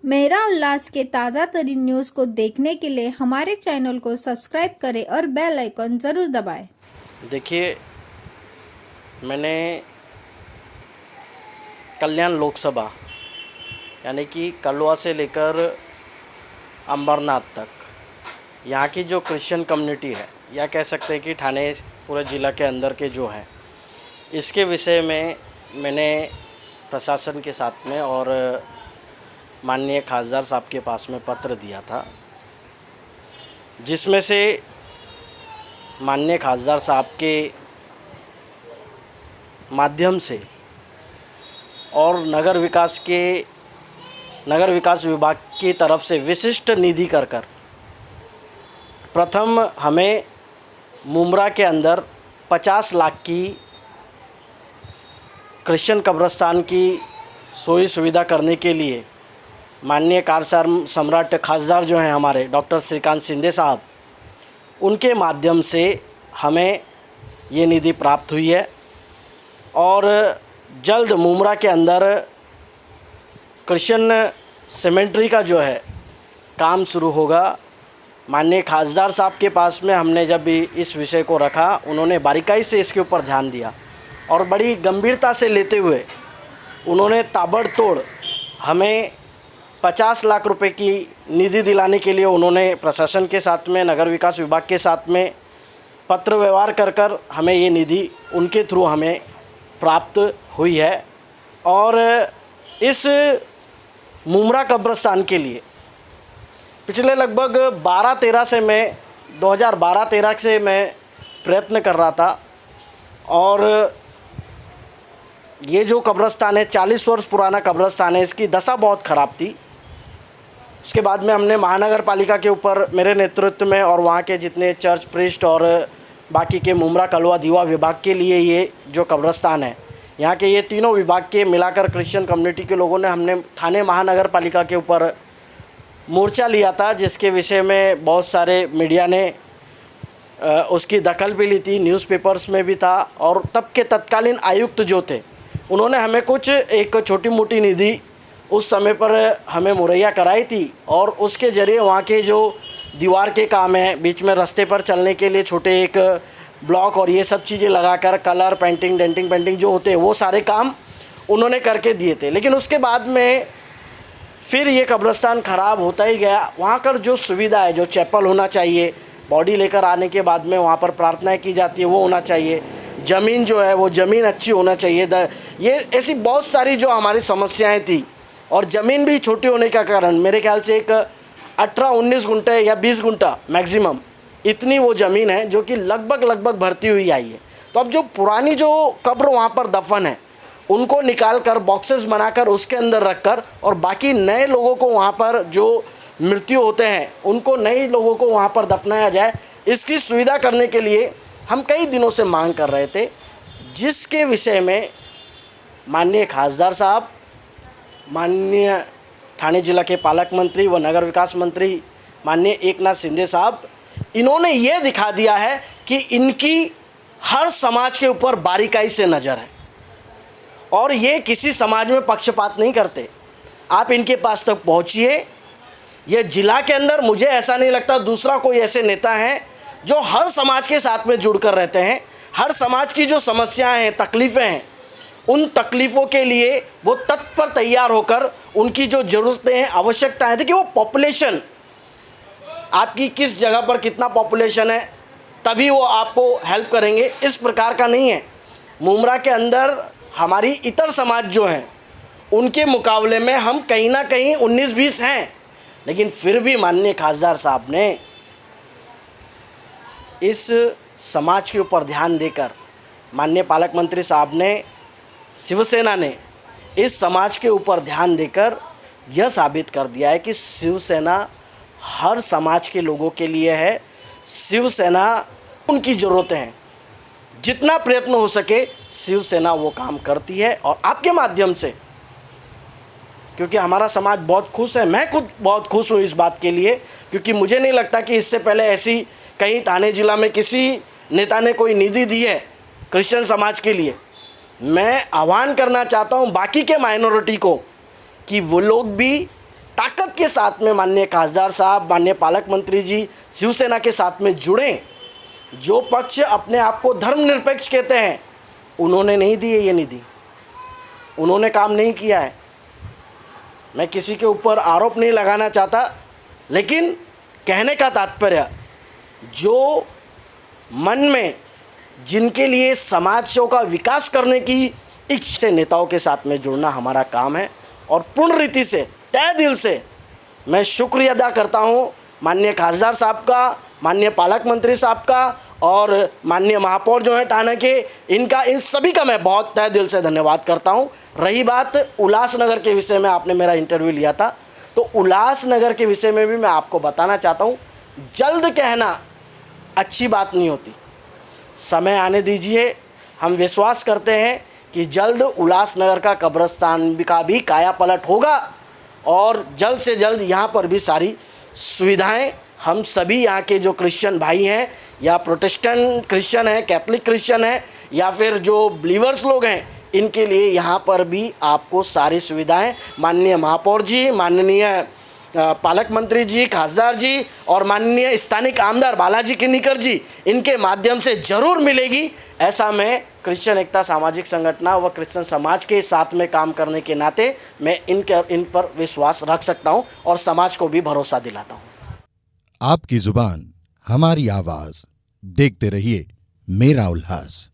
मेरा उल्लास के ताज़ा तरीन न्यूज़ को देखने के लिए हमारे चैनल को सब्सक्राइब करें और बेल आइकन ज़रूर दबाएं। देखिए, मैंने कल्याण लोकसभा यानी कि कलवा से लेकर अंबरनाथ तक यहाँ की जो क्रिश्चियन कम्युनिटी है, या कह सकते हैं कि ठाणे पूरे ज़िला के अंदर के जो हैं, इसके विषय में मैंने प्रशासन के साथ में और माननीय खासदार साहब के पास में पत्र दिया था, जिसमें से माननीय खासदार साहब के माध्यम से और नगर विकास विभाग की तरफ से विशिष्ट निधि कर प्रथम हमें मुमरा के अंदर 50 लाख की क्रिश्चियन कब्रस्तान की सोई सुविधा करने के लिए माननीय कारसार सम्राट खासदार जो हैं हमारे डॉक्टर श्रीकांत शिंदे साहब, उनके माध्यम से हमें ये निधि प्राप्त हुई है और जल्द मुमरा के अंदर क्रिश्चियन सेमेंट्री का जो है काम शुरू होगा। माननीय खासदार साहब के पास में हमने जब भी इस विषय को रखा, उन्होंने बारीकाई से इसके ऊपर ध्यान दिया और बड़ी गंभीरता से लेते हुए उन्होंने ताबड़तोड़ हमें 50 लाख रुपए की निधि दिलाने के लिए उन्होंने प्रशासन के साथ में, नगर विकास विभाग के साथ में पत्र व्यवहार कर हमें ये निधि उनके थ्रू हमें प्राप्त हुई है। और इस मुमरा कब्रस्तान के लिए पिछले लगभग 12-13 से मैं 2012-13 से मैं प्रयत्न कर रहा था, और ये जो कब्रस्तान है 40 वर्ष पुराना कब्रस्तान है, इसकी दशा बहुत ख़राब थी। उसके बाद में हमने महानगर पालिका के ऊपर मेरे नेतृत्व में और वहाँ के जितने चर्च प्रीस्ट और बाकी के मुमरा कलवा दीवा विभाग के लिए ये जो कब्रस्तान है, यहाँ के ये तीनों विभाग के मिलाकर क्रिश्चियन कम्युनिटी के लोगों ने हमने ठाणे महानगर पालिका के ऊपर मोर्चा लिया था, जिसके विषय में बहुत सारे मीडिया ने उसकी दखल भी ली थी, न्यूज़पेपर्स में भी था। और तब के तत्कालीन आयुक्त जो थे, उन्होंने हमें कुछ एक छोटी मोटी निधि उस समय पर हमें मुहैया कराई थी, और उसके ज़रिए वहाँ के जो दीवार के काम है, बीच में रास्ते पर चलने के लिए छोटे एक ब्लॉक और ये सब चीज़ें लगाकर कलर पेंटिंग, डेंटिंग पेंटिंग जो होते हैं, वो सारे काम उन्होंने करके दिए थे। लेकिन उसके बाद में फिर ये कब्रस्तान ख़राब होता ही गया। वहाँ पर जो सुविधा है, जो चैपल होना चाहिए, बॉडी लेकर आने के बाद में वहाँ पर प्रार्थनाएं की जाती है, वो होना चाहिए। ज़मीन जो है वो ज़मीन अच्छी होना चाहिए। ये ऐसी बहुत सारी जो हमारी समस्याएं थी, और ज़मीन भी छोटी होने का कारण मेरे ख्याल से एक 18-19 गुंठे या 20 गुंठा मैक्सिमम इतनी वो ज़मीन है जो कि लगभग भरती हुई आई है। तो अब जो पुरानी जो कब्र वहाँ पर दफन है, उनको निकाल कर बॉक्सेस बनाकर उसके अंदर रखकर, और बाकी नए लोगों को वहाँ पर जो मृत्यु होते हैं उनको नए लोगों को वहाँ पर दफनाया जाए, इसकी सुविधा करने के लिए हम कई दिनों से मांग कर रहे थे, जिसके विषय में माननीय खासदार साहब, माननीय ठाणे जिला के पालक मंत्री व नगर विकास मंत्री माननीय एकनाथ शिंदे साहब, इन्होंने ये दिखा दिया है कि इनकी हर समाज के ऊपर बारीकाई से नज़र है, और ये किसी समाज में पक्षपात नहीं करते। आप इनके पास तक पहुँचिए। ये ज़िला के अंदर मुझे ऐसा नहीं लगता दूसरा कोई ऐसे नेता हैं जो हर समाज के साथ में जुड़कर रहते हैं। हर समाज की जो समस्याएं हैं, तकलीफ़ें हैं, उन तकलीफ़ों के लिए वो तत्पर तैयार होकर उनकी जो ज़रूरतें हैं, आवश्यकताएं, देखिए वो पॉपुलेशन, आपकी किस जगह पर कितना पॉपुलेशन है तभी वो आपको हेल्प करेंगे, इस प्रकार का नहीं है। मुमरा के अंदर हमारी इतर समाज जो हैं, उनके मुकाबले में हम कहीं ना कहीं 19-20 हैं, लेकिन फिर भी माननीय खासदार साहब ने इस समाज के ऊपर ध्यान देकर, माननीय पालक मंत्री साहब ने, शिवसेना ने इस समाज के ऊपर ध्यान देकर यह साबित कर दिया है कि शिवसेना हर समाज के लोगों के लिए है। शिवसेना उनकी ज़रूरतें हैं, जितना प्रयत्न हो सके शिवसेना वो काम करती है। और आपके माध्यम से, क्योंकि हमारा समाज बहुत खुश है, मैं खुद बहुत खुश हूँ इस बात के लिए, क्योंकि मुझे नहीं लगता कि इससे पहले ऐसी कहीं ठाणे ज़िला में किसी नेता ने कोई निधि दी है क्रिश्चियन समाज के लिए। मैं आह्वान करना चाहता हूँ बाकी के माइनॉरिटी को कि वो लोग भी ताकत के साथ में माननीय खासदार साहब, माननीय पालक मंत्री जी शिवसेना के साथ में जुड़ें। जो पक्ष अपने आप को धर्मनिरपेक्ष कहते हैं, उन्होंने नहीं दी है ये निधि, उन्होंने काम नहीं किया है। मैं किसी के ऊपर आरोप नहीं लगाना चाहता, लेकिन कहने का तात्पर्य, जो मन में जिनके लिए समाज का विकास करने की इच्छा से नेताओं के साथ में जुड़ना हमारा काम है। और पूर्ण रीति से, तहे दिल से मैं शुक्रिया अदा करता हूँ माननीय खासदार साहब का, माननीय पालक मंत्री साहब का और माननीय महापौर जो हैं टाना के, इनका, इन सभी का मैं बहुत तहे दिल से धन्यवाद करता हूँ। रही बात उल्लासनगर के विषय में, आपने मेरा इंटरव्यू लिया था, तो उल्लासनगर के विषय में भी मैं आपको बताना चाहता हूँ, जल्द कहना अच्छी बात नहीं होती, समय आने दीजिए। हम विश्वास करते हैं कि जल्द उल्लासनगर का कब्रिस्तान का भी कायापलट होगा और जल्द से जल्द यहाँ पर भी सारी सुविधाएं हम सभी यहाँ के जो क्रिश्चियन भाई हैं, या प्रोटेस्टेंट क्रिश्चियन हैं, कैथलिक क्रिश्चियन हैं, या फिर जो बिलीवर्स लोग हैं, इनके लिए यहाँ पर भी आपको सारी सुविधाएं माननीय महापौर जी, माननीय पालक मंत्री जी, खासदार जी और माननीय स्थानिक आमदार बालाजी किन्नीकर जी, इनके माध्यम से ज़रूर मिलेगी। ऐसा मैं क्रिश्चियन एकता सामाजिक संगठन व क्रिश्चियन समाज के साथ में काम करने के नाते मैं इन पर विश्वास रख सकता हूं और समाज को भी भरोसा दिलाता हूं। आपकी जुबान हमारी आवाज, देखते रहिए मेरा उल्लास।